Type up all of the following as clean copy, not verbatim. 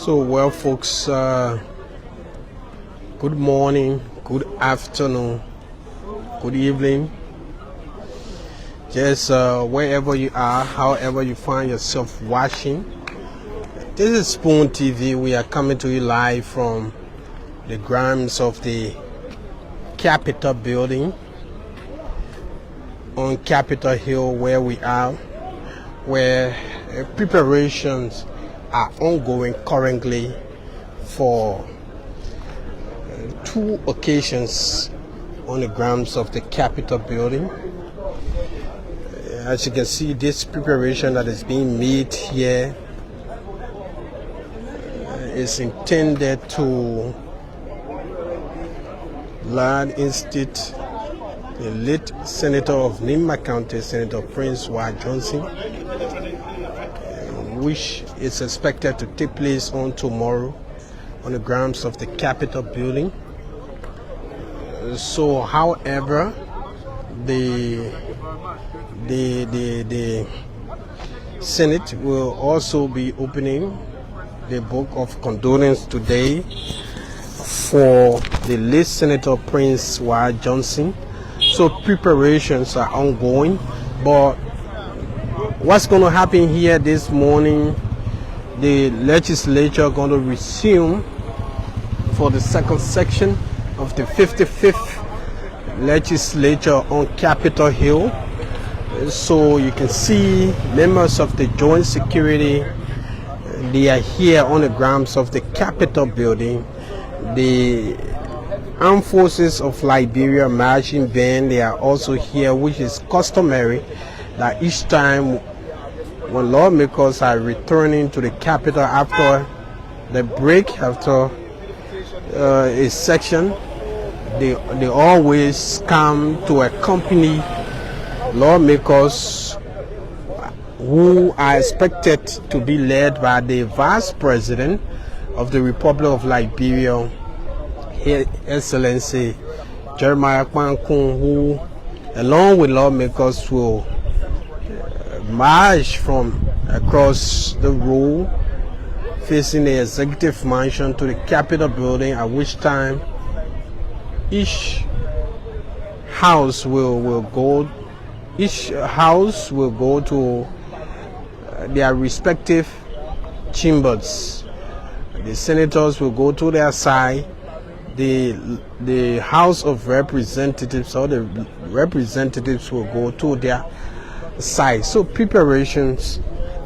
So, well, folks, good morning, good afternoon, good evening. Just wherever you are, however you find yourself watching. This is Spoon TV. We are coming to you live from the grounds of the Capitol building on Capitol Hill, where we are, where preparations are ongoing currently for two occasions on the grounds of the Capitol building. As you can see, this preparation that is being made here is intended to instate the late Senator of Nima County, Senator Prince Y. Johnson, which is expected to take place on tomorrow on the grounds of the Capitol building. So, however, the Senate will also be opening the book of condolence today for the late Senator Prince Y. Johnson. So preparations are ongoing, but what's going to happen here this morning, the legislature going to resume for the second section of the 55th legislature on Capitol Hill. So you can see members of the Joint Security, they are here on the grounds of the Capitol building. The Armed Forces of Liberia marching band, they are also here, which is customary that each time when lawmakers are returning to the Capitol after the break, after a section, they always come to accompany lawmakers who are expected to be led by the Vice President of the Republic of Liberia, His Excellency Jeremiah Kwankun, who along with lawmakers will march from across the road facing the executive mansion to the Capitol building, at which time each house will go to their respective chambers. The senators will go to their side. The House of Representatives or the representatives will go to their side. So preparations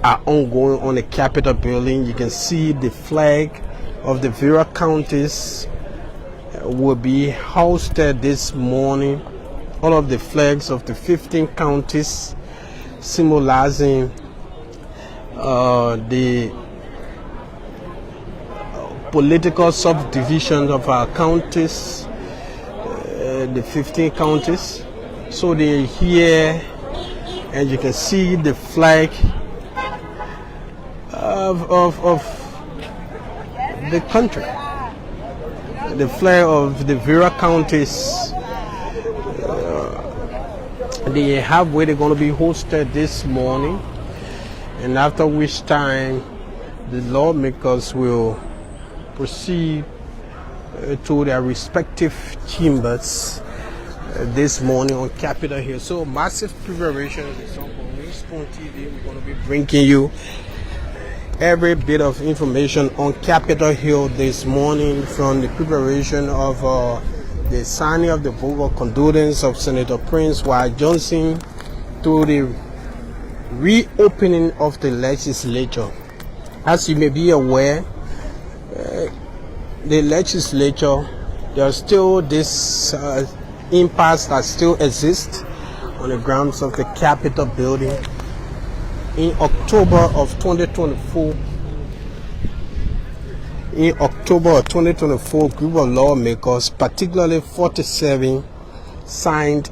are ongoing on the Capitol building. You can see the flag of the various counties will be hosted this morning. All of the flags of the 15 counties, symbolizing the political subdivisions of our counties, the 15 counties. So they're here, and you can see the flag of the country, the flag of the various counties. They have where they're going to be hosted this morning, and after which time the lawmakers will proceed to their respective chambers this morning on Capitol Hill. So massive preparations is on Spoon TV. We're going to be bringing you every bit of information on Capitol Hill this morning, from the preparation of the signing of the book of condolence of Senator Prince Y. Johnson to the reopening of the legislature. As you may be aware, the legislature, there's still this impasse that still exists on the grounds of the Capitol building. In October of 2024, a group of lawmakers, particularly 47, signed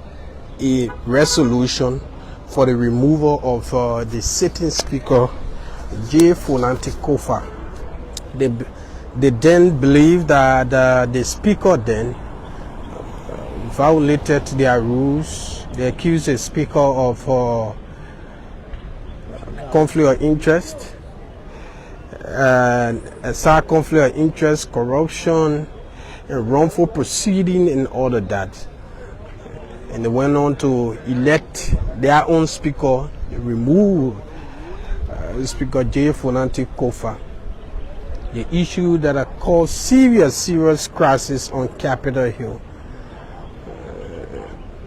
a resolution for the removal of the sitting speaker, J. Funanti Kofa. They then believed that the speaker then violated their rules. They accused the speaker of conflict of interest. a side conflict of interest, corruption, and wrongful proceeding, and all of that. And they went on to elect their own speaker, remove Speaker J. Fonante Kofa. The issue that are caused serious crisis on Capitol Hill,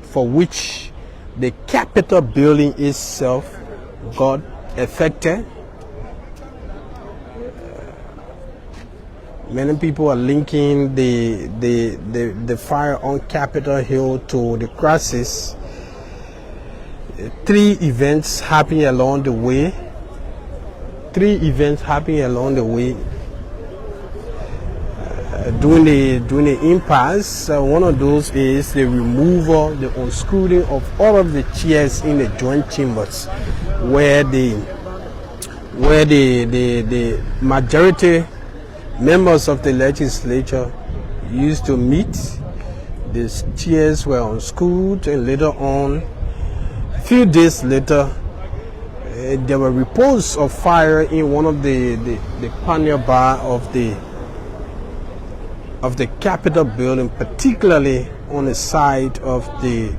for which the Capitol building itself got affected. Many people are linking the fire on Capitol Hill to the crisis. 3 events happening along the way. During the impasse. One of those is the removal, the unscrewing of all of the chairs in the joint chambers, where the majority members of the legislature used to meet. These chairs were unscrewed, and later on, a few days later, there were reports of fire in one of the panel bar of the Capitol building, particularly on the side of in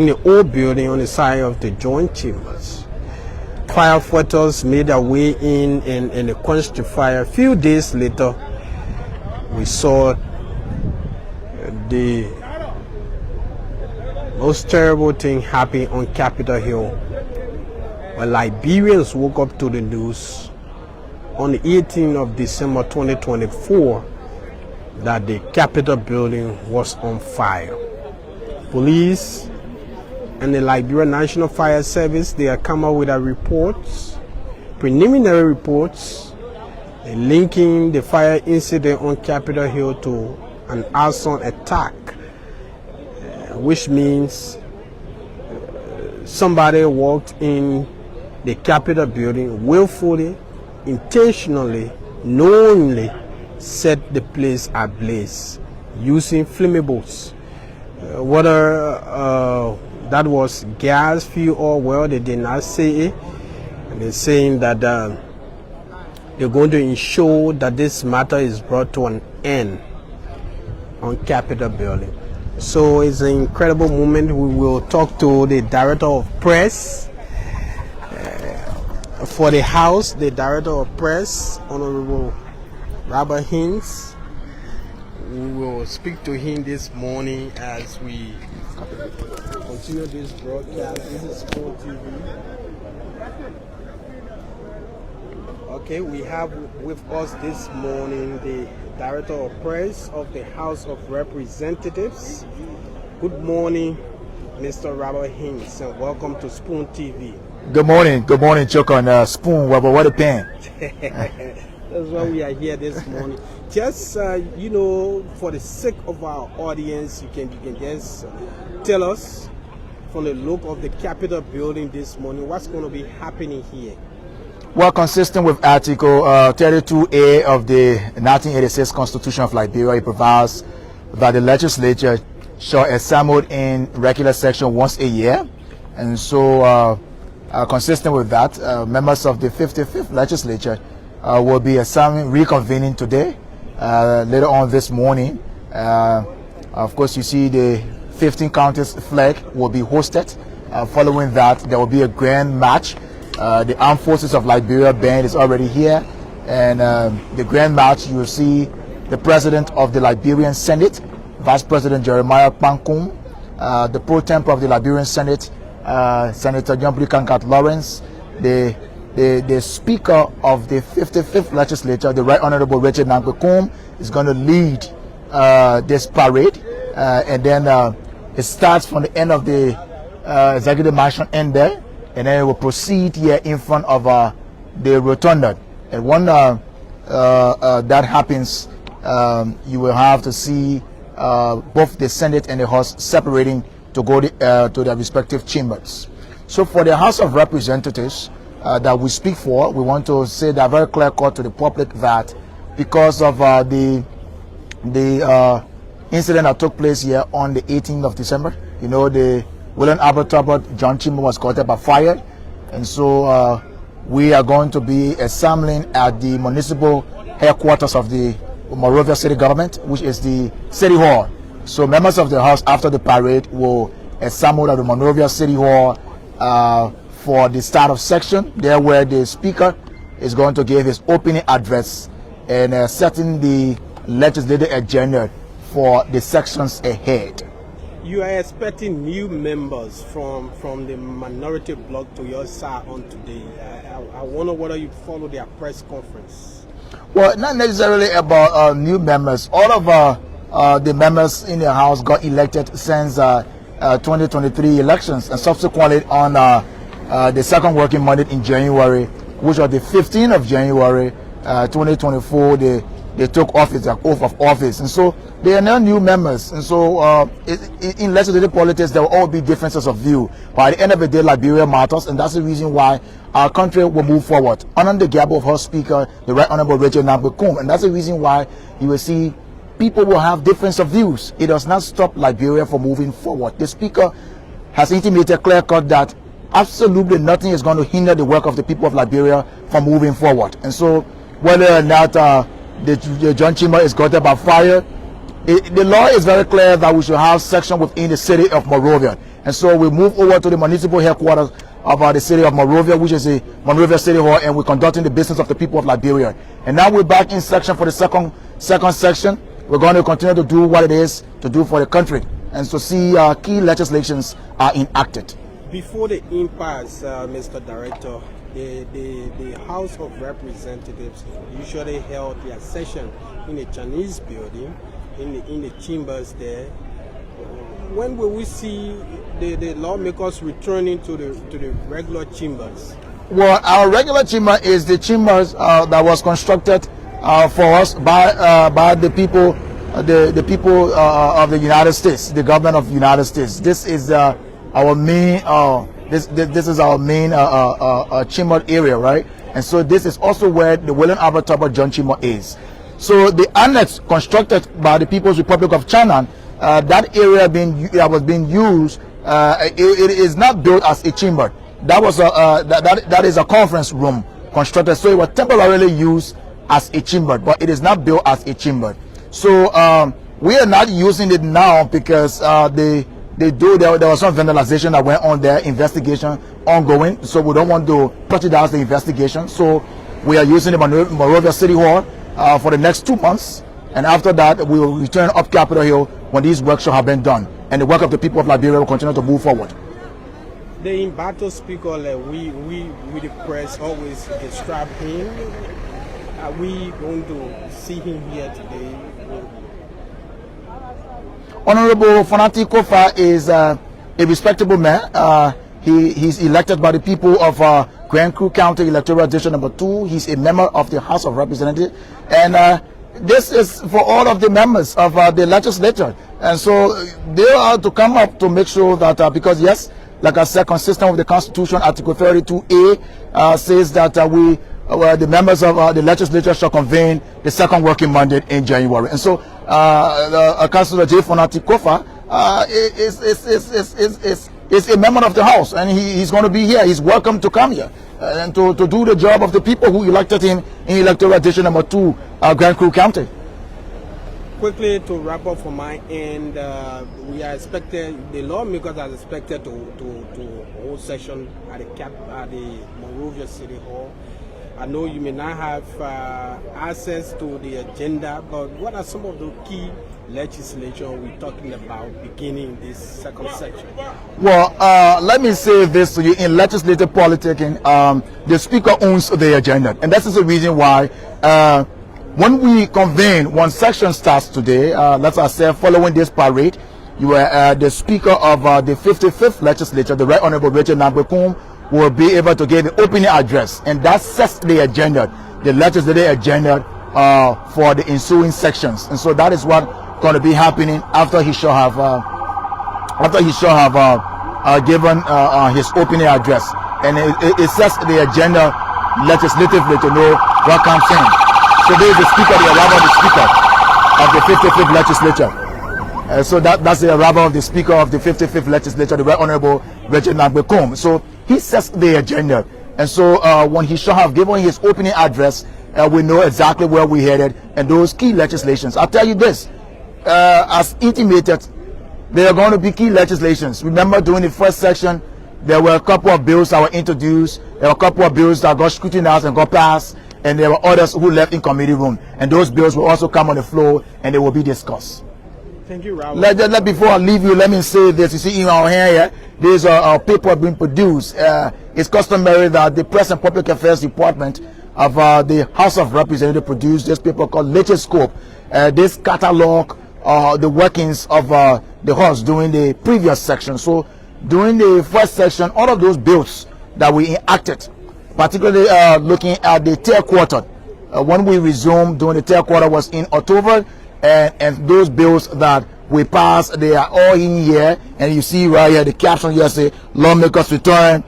the old building, on the side of the joint chambers. Firefighters made their way in and they quenched the fire. A few days later, we saw the most terrible thing happen on Capitol Hill, when Liberians woke up to the news on the 18th of December 2024 that the Capitol building was on fire. Police and the Liberia National Fire Service, they have come out with a reports, preliminary reports, linking the fire incident on Capitol Hill to an arson attack, which means somebody walked in the Capitol building willfully, intentionally, knowingly set the place ablaze using flammables. Whether that was gas, fuel, or well, they did not say it. And they're saying that they're going to ensure that this matter is brought to an end on Capitol building. So it's an incredible moment. We will talk to the Director of Press for the House, the Director of Press, Honorable Robert Hinds. We will speak to him this morning as we continue this broadcast. This is Sport TV. Okay, we have with us this morning the Director of Press of the House of Representatives. Good morning, Mr. Robert Hinds, and welcome to Spoon TV. Good morning, Chuck on Spoon. What a pen. That's why we are here this morning. Just for the sake of our audience, you can just tell us from the look of the Capitol building this morning what's going to be happening here. Well, consistent with Article 32A of the 1986 Constitution of Liberia, it provides that the legislature shall assemble in regular session once a year. And so, consistent with that, members of the 55th legislature will be reconvening today, later on this morning. Of course, you see the 15 counties flag will be hosted. Following that, there will be a grand march. The Armed Forces of Liberia band is already here, and the grand march, you will see the President of the Liberian Senate, Vice President Jeremiah Pankum, the Pro Temp of the Liberian Senate, Senator John Kankat Lawrence, the Speaker of the 55th Legislature, the Right Honorable Richard Nankwekum, is going to lead this parade, and then it starts from the end of the executive mansion end there, and then it will proceed here in front of the rotunda. And when that happens, you will have to see both the Senate and the House separating to go to their respective chambers. So for the House of Representatives that we speak for, we want to say that very clear cut to the public that because of the incident that took place here on the 18th of December, the William Albert Talbot John Chamber was caught by fire, and so we are going to be assembling at the municipal headquarters of the Monrovia city government, which is the city hall. So members of the house after the parade will assemble at the Monrovia city hall for the start of section, there where the speaker is going to give his opening address and setting the legislative agenda for the sections ahead. You are expecting new members from the minority bloc to your side on today. I wonder whether you follow their press conference. Well, not necessarily about new members. All of the members in the House got elected since 2023 elections, and subsequently on the second working Monday in January, which was the 15th of January 2024, they took office, their oath of office, and so they are now new members. And so in legislative politics, there will all be differences of view. But at the end of the day, Liberia matters, and that's the reason why our country will move forward. Under the gap of her speaker, the Right Honorable Richard Nambekum, and that's the reason why you will see people will have difference of views. It does not stop Liberia from moving forward. The speaker has intimated clear-cut that absolutely nothing is going to hinder the work of the people of Liberia from moving forward. And so whether or not the John Chima is guarded by fire, the law is very clear that we should have section within the city of Monrovia. And so we move over to the municipal headquarters of the city of Monrovia, which is the Monrovia City Hall, and we're conducting the business of the people of Liberia. And now we're back in section for the second section. We're going to continue to do what it is to do for the country, and so see key legislations are enacted. Before the impasse, Mr. Director, the House of Representatives usually held their session in a Chinese building, in the chambers there. When will we see the lawmakers returning to the regular chambers? Well, our regular chamber is the chambers that was constructed for us by the people, the people of the United States, the government of the United States. This is our main. This is our main chamber area, right? And so this is also where the William Albert Tupper John Chima is. So the annex constructed by the People's Republic of China, that area that was being used, it is not built as a chamber. That was that is a conference room constructed. So it was temporarily used as a chamber, but it is not built as a chamber. So we are not using it now because there was some vandalization that went on there, investigation ongoing, so we don't want to prejudice the investigation. So we are using the Monrovia City Hall for the next 2 months, and after that we will return up Capitol Hill when these works shall have been done, and the work of the people of Liberia will continue to move forward. The in-battle speaker, we the press always describe him. Are we going to see him here today? Honorable Fonati Kofa is a respectable man. He's elected by the people of Grand Crew County Electoral District number 2. He's a member of the House of Representatives, and this is for all of the members of the legislature. And so they are to come up to make sure that because yes, like I said, consistent with the Constitution, Article 32A says that the members of the legislature shall convene the second working Monday in January. And so Councillor J. Fonati Kofa is a member of the House, and he's going to be here. He's welcome to come here and to do the job of the people who elected him in electoral district number 2, Grand Crew County. Quickly to wrap up from my end, we are expected, the lawmakers are expected to hold session at the Monrovia City Hall. I know you may not have access to the agenda, but what are some of the key legislation we're talking about beginning this second section? Well, let me say this to you. In legislative politicking, the speaker owns the agenda, and that is the reason why when we convene, when section starts today, let's say following this parade, you are the speaker of the 55th legislature, the Right Honorable Richard Nambekum, will be able to give the opening address, and that sets the agenda, the legislative agenda for the ensuing sections. And so that is what going to be happening after he shall have given his opening address, and it sets the agenda legislatively to know what comes in. Today is the speaker, the arrival of the speaker of the 55th legislature. So that's the arrival of the speaker of the 55th legislature, the Right Honorable Richard Nambekum. So he sets the agenda, And so when he shall have given his opening address, we know exactly where we're headed and those key legislations. I'll tell you this, as intimated, there are going to be key legislations. Remember, during the first section, there were a couple of bills that were introduced. There were a couple of bills that got scrutinized and got passed, and there were others who left in committee room. And those bills will also come on the floor and they will be discussed. Thank you, Robert. Before I leave you, let me say this. You see in our hand here, there's a paper being produced. It's customary that the Press and Public Affairs Department of the House of Representatives produced this paper called Legiscope. This catalog the workings of the House during the previous section. So during the first section, all of those bills that we enacted, particularly looking at the third quarter, when we resumed during the third quarter was in October, and those bills that we passed, they are all in here, and you see right here the caption here say lawmakers return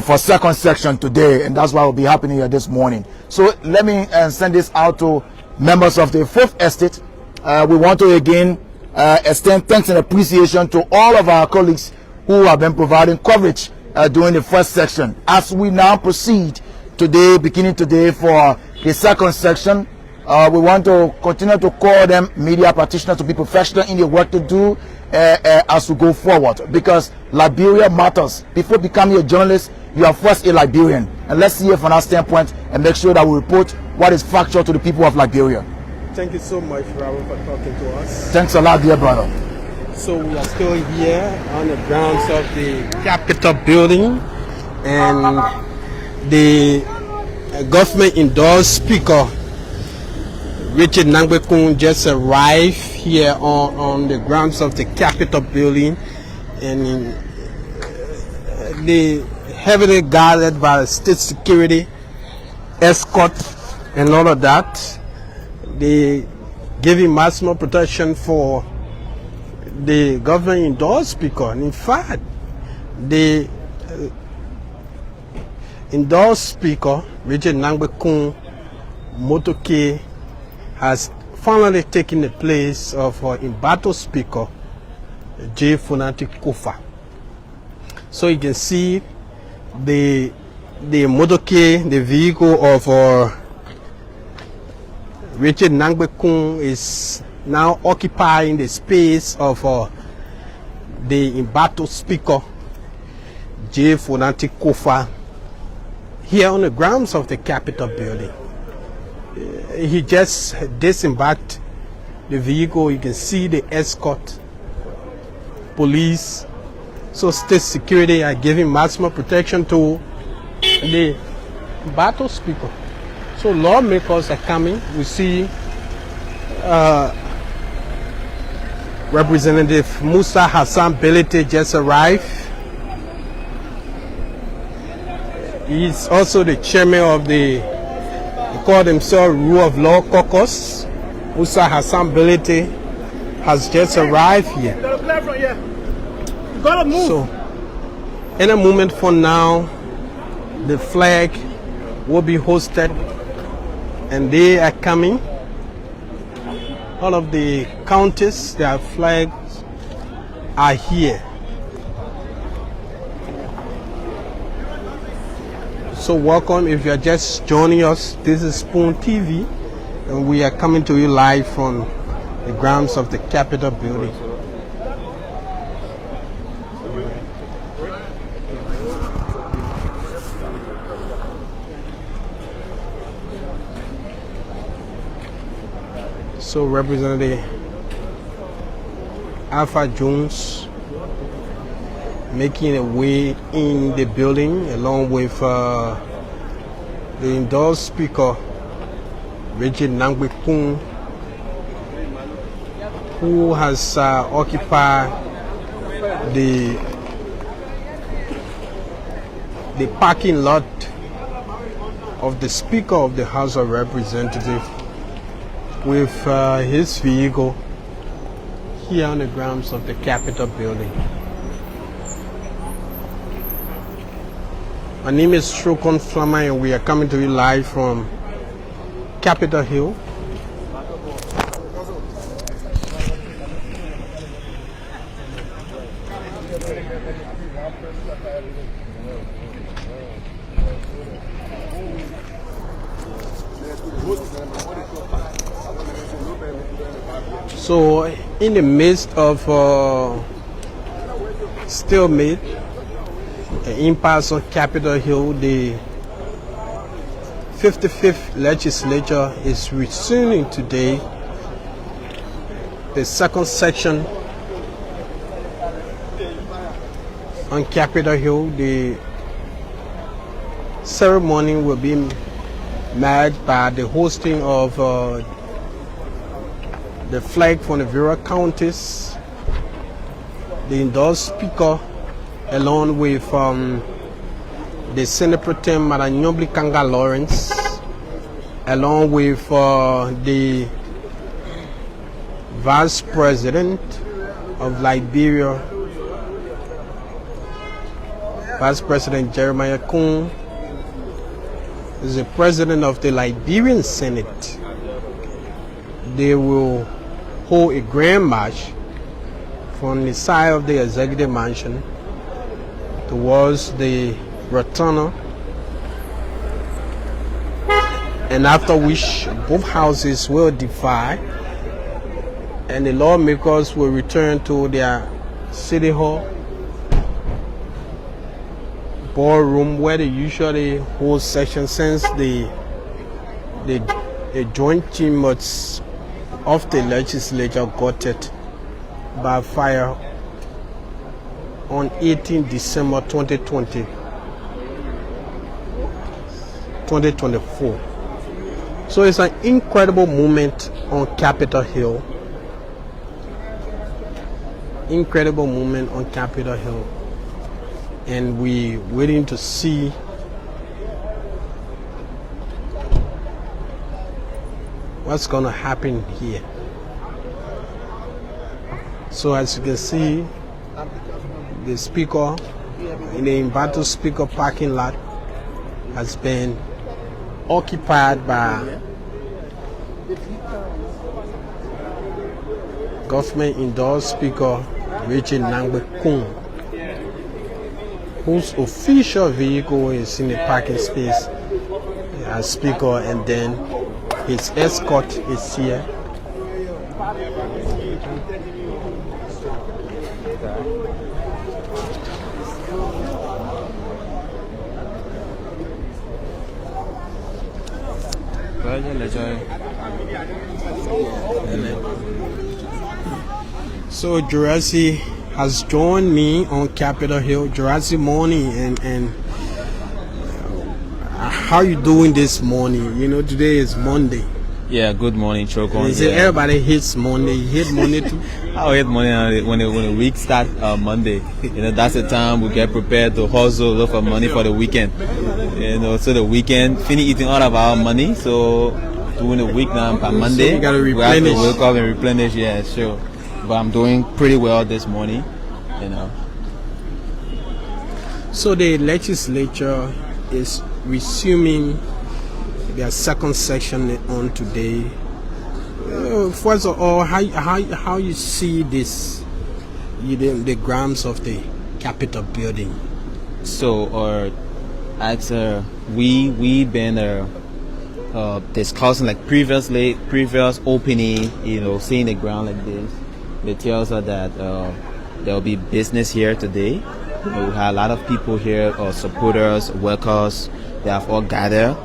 for second section today, and that's what will be happening here this morning. So let me send this out to members of the Fifth Estate. We want to again extend thanks and appreciation to all of our colleagues who have been providing coverage during the first section. As we now proceed today, beginning today for the second section, we want to continue to call them media practitioners to be professional in the work to do as we go forward, because Liberia matters. Before becoming a journalist, you are first a Liberian, and let's see it from that standpoint and make sure that we report what is factual to the people of Liberia. Thank you so much, Robert, for talking to us. Thanks a lot, dear brother. So we are still here on the grounds of the Capitol building, and the government endorsed Speaker Richard Nangbekun just arrived here on the grounds of the Capitol building, and they heavily guarded by state security, escort, and all of that. They gave him maximum protection for the government endorsed Speaker. And in fact, the endorsed Speaker Richard Nangbekun Motoke has finally taken the place of embattled Speaker J. Funati Kofa. So you can see the motorcade, the vehicle of Richard Nangbekun is now occupying the space of the embattled Speaker J. Funati Kofa here on the grounds of the Capitol building. He just disembarked the vehicle. You can see the escort, police, so state security are giving maximum protection to the battle Speaker. So lawmakers are coming. We see Representative Musa Hassan Belete just arrived. He's also the chairman of the, he called himself Rule of Law Caucus. Musa Hassan Belete has just arrived here. So, in a moment from now, the flag will be hosted, and they are coming. All of the counties, their flags are here. So welcome if you are just joining us. This is Spoon TV, and we are coming to you live from the grounds of the Capitol building. So Representative Alpha Jones making a way in the building along with the endorsed Speaker Richard Nangbekun, who has occupied the parking lot of the Speaker of the House of Representatives with his vehicle here on the grounds of the Capitol building. My name is Trokon Flama, and we are coming to you live from Capitol Hill. So, in the midst of stalemate, an impasse on Capitol Hill, the 55th legislature is resuming today the second section on Capitol Hill. The ceremony will be marked by the hosting of the flag from the various counties, the endorsed speaker, along with the Senate Pro Tem, Madam Nyobli Kanga Lawrence, along with the Vice President of Liberia, Vice President Jeremiah Kun, is the President of the Liberian Senate. They will hold a grand march from the side of the Executive Mansion towards the Rotunda, and after which both houses will divide and the lawmakers will return to their city hall ballroom, where they usually hold sessions, since the joint chambers of the legislature got it by fire on 18 December 2024. So it's an incredible moment on Capitol Hill. Incredible moment on Capitol Hill. And we waiting to see what's gonna happen here. So as you can see, the speaker in the embattled speaker parking lot has been occupied by government endorsed speaker Richard Nangbe Kun, whose official vehicle is in the parking space as speaker, and then his escort is here. So Jurassic has joined me on Capitol Hill. Jurassic, morning, and how you doing this morning? You know, today is Monday. Yeah, good morning, Chokon. Everybody hates Monday. You hate Monday too? I hate Monday when the week starts Monday. You know, that's the time we get prepared to hustle, look for money for the weekend. You know, so the weekend, finish eating all of our money. So during the week now, by Monday, so you gotta replenish. We have to wake up and replenish. Yeah, sure. But I'm doing pretty well this morning. You know. So the legislature is resuming their second session on today. First of all, how you see this, the grounds of the Capitol building? So, as we been discussing like previous opening, you know, seeing the ground like this, it tells us that there will be business here today. You know, we have a lot of people here, supporters, workers. They have all gathered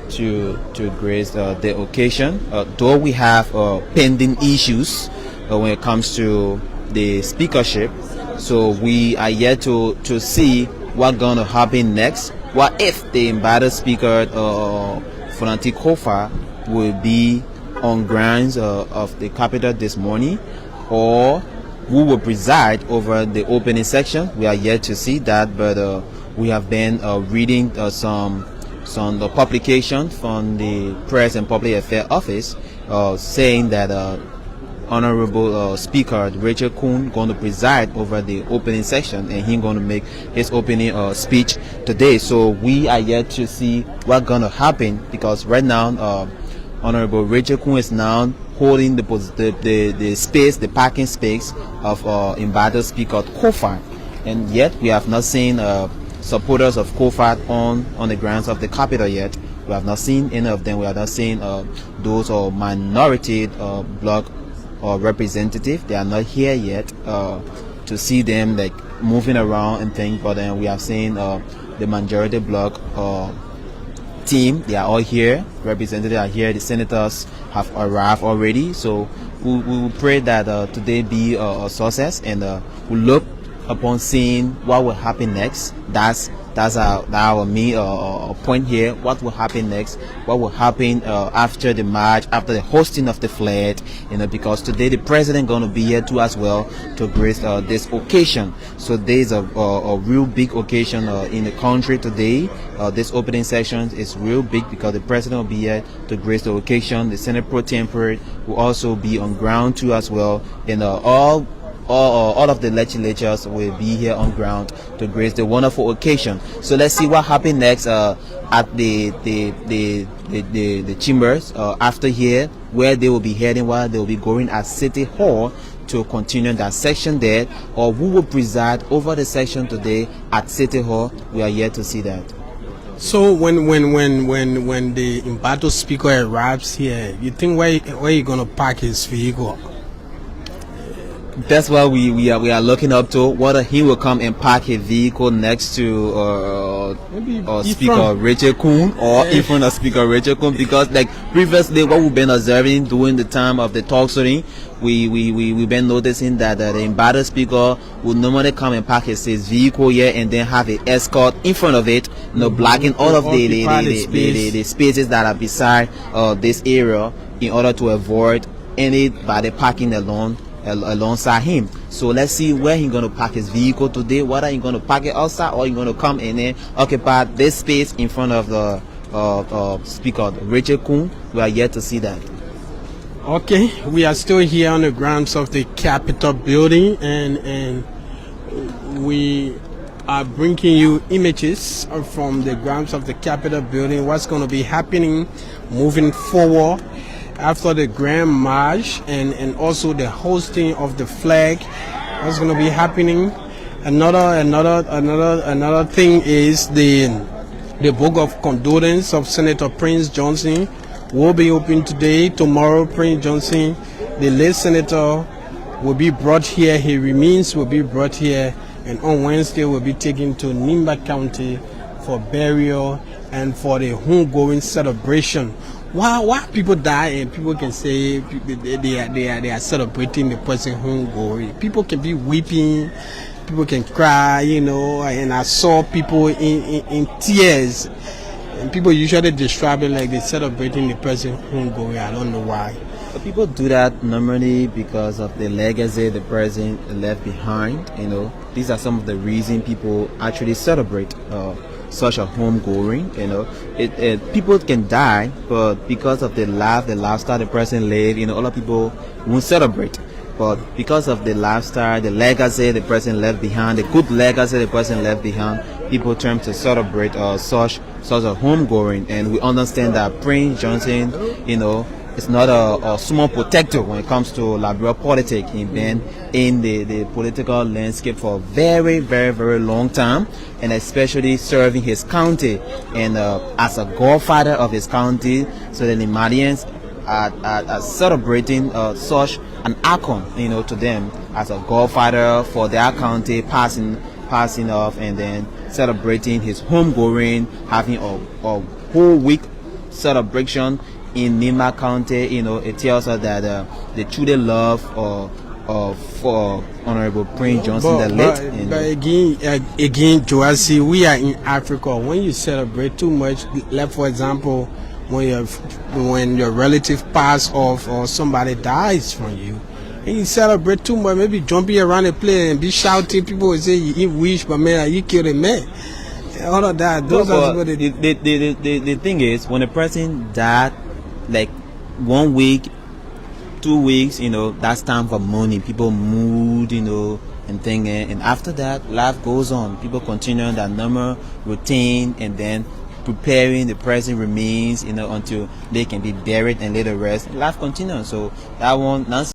to grace the occasion. Though we have pending issues when it comes to the speakership, so we are yet to see what's going to happen next. What if the embattled speaker, Fonanti Kofa, will be on grounds of the Capitol this morning, or who will preside over the opening section? We are yet to see that, but we have been reading some publication from the Press and Public Affairs Office saying that Honorable Speaker Richard Kun going to preside over the opening section, and he's going to make his opening speech today. So we are yet to see what's going to happen, because right now Honorable Richard Kun is now holding the space, the parking space of embattled Speaker Kofa, and yet we have not seen supporters of Kofa on the grounds of the Capitol yet. We have not seen any of them. We have not seen those minority bloc representative. They are not here yet to see them like moving around and things. But then we have seen the majority bloc team. They are all here. Representatives are here. The senators have arrived already. So we will pray that today be a success, and we look upon seeing what will happen next. That's our main point here. What will happen next? What will happen after the march, after the hosting of the flag? Because today the president going to be here too as well to grace this occasion. So there's a real big occasion in the country today. This opening session is real big because the president will be here to grace the occasion. The Senate Pro Tempore will also be on ground too as well, and all of the legislatures will be here on ground to grace the wonderful occasion. So let's see what happens next at the chambers after here, where they will be heading, while they will be going at City Hall to continue that section there, or who will preside over the section today at City Hall. We are yet to see that. So when the embattled speaker arrives here, you think where you gonna park his vehicle? That's why we are looking up to whether he will come and park his vehicle next to Speaker Rachel Kuhn or in front of Speaker Rachel Kuhn, because like previously what we've been observing during the time of the talk story, we've been noticing that the embattled speaker would normally come and park his vehicle here and then have an escort in front of it, blocking all of the spaces that are beside this area in order to avoid anybody parking alongside him. So let's see where he's going to park his vehicle today, whether he's going to park it outside or he's going to come in and occupy this space in front of the Speaker Rachel Kuhn. We are yet to see that. Okay, we are still here on the grounds of the Capitol building, and we are bringing you images from the grounds of the Capitol building, what's going to be happening moving forward after the grand march and also the hosting of the flag. What's going to be happening? Another thing is the book of condolence of Senator Prince Johnson will be open today. Tomorrow, Prince Johnson, the late senator, will be brought here. His remains will be brought here, and on Wednesday will be taken to Nimba County for burial and for the homegoing celebration. Why people die and people can say they are celebrating the person homegoing? People can be weeping, people can cry, and I saw people in tears, and people usually describe it like they're celebrating the person homegoing. I don't know why. But people do that normally because of the legacy the president left behind. These are some of the reasons people actually celebrate such a homegoing. People can die, but because of the lifestyle the president lived, a lot of people won't celebrate. But because of the lifestyle, the legacy the president left behind, the good legacy the president left behind, people turn to celebrate such a homegoing. And we understand that Prince Johnson, is not a small protector when it comes to Liberia politics. He's been in the political landscape for a very, very, very long time, and especially serving his county and as a godfather of his county. So the Malians are celebrating such an icon, to them as a godfather for their county, passing off and then celebrating his homegoing, having a whole week celebration in Nimba County. It tells us that they truly love for Honorable Prince Johnson the late. But again, Joasi, we are in Africa. When you celebrate too much, like for example, when your relative pass off or somebody dies from you, and you celebrate too much, maybe jumping around the place and be shouting, people will say you wish, but man, you killed a man. All of that. The thing is, when a person died, like 1 week, 2 weeks, that's time for mourning. People mood, and thing, and after that, life goes on. People continue that normal routine, and then preparing the present remains, until they can be buried and later rest. Life continues. So that one.